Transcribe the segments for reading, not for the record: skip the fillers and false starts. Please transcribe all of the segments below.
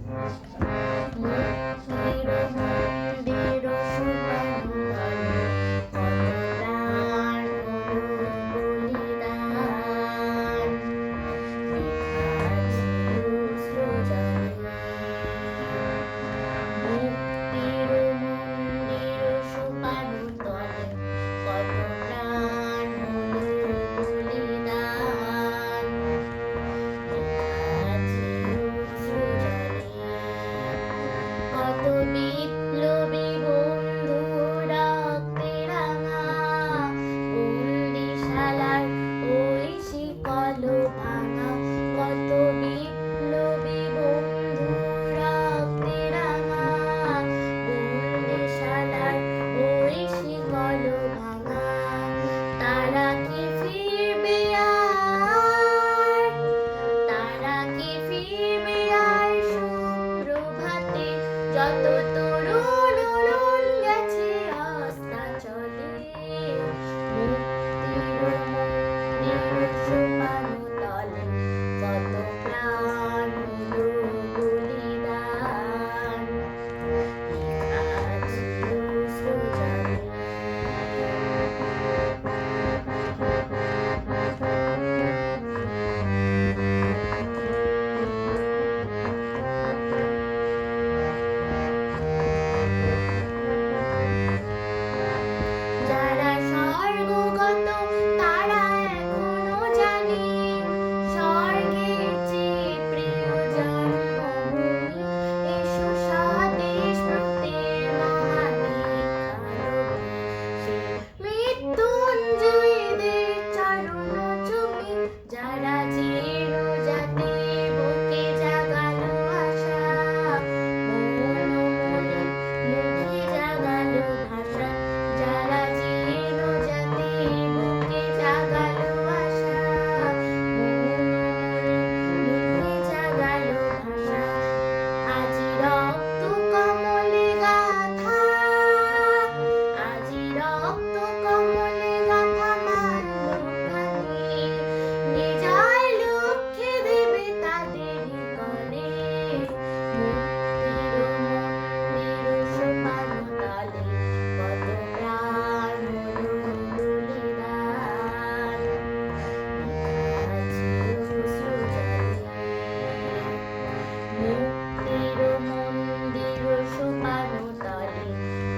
মুক্তির মন্দির সোপানো তলে কত প্রাণ হলো বলিদান। বৃথা ছিল সৃজনী। মুক্তির মন্দির সোপানো তলে কত প্রাণ হলো বলিদান। বৃথা ছিল সৃজনী। কত বিপ্লবী বন্ধু রক্তে রাঙা বন্দিশালার ওই শিকল ভাঙা। কত বিপ্লবী বন্ধু রক্তে রাঙা বন্দিশালার ওই শিকল ভাঙা। তারা কি ফিরবে আর, তারা কি ফিরবে আর সুপ্রভাতে, যত তরুণ অরুণ গেছে অস্তাচলে। মুক্তির মন্দির সোপানো তলে কত প্রাণ হলো বলিদান। বৃথা ছিল সৃজনী। যারা স্বর্গগত তারা এখনো জানে স্বর্গের চেয়ে প্রিয় জন্মভূমি। এসো স্বদেশ ব্রতের মহাদীক্ষার সে মৃত্যুঞ্জয়ীদের চরণ চুমি। যারা জীর্ণ জাতির বুকে জাগালো আশা, মন মনে মুখে জাগালো ভাষা। যারা জীর্ণ জাতির বুকে জাগালো আশা, মন মনে মুখে জাগালো ভাষা। আজি রক্ত কমলে গাথা, আজি রক্ত কমলে গাথা মাল্যখানি বিজয় লক্ষ্যে দেবে তাদেরই গলে। মুক্তির মন্দির সোপানো তলে কত প্রাণ হলো বলিদান। বৃথা ছিল সৃজনী। মুক্তির মন্দির সোপানো তলে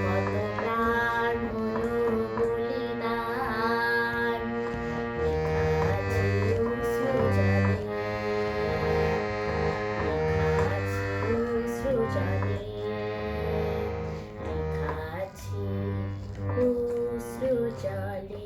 কত প্রাণ হলো বলিদান। বৃথা ছিল সৃজনী। বৃথা ছিল সৃজনী। বৃথা ছিল সৃজনী।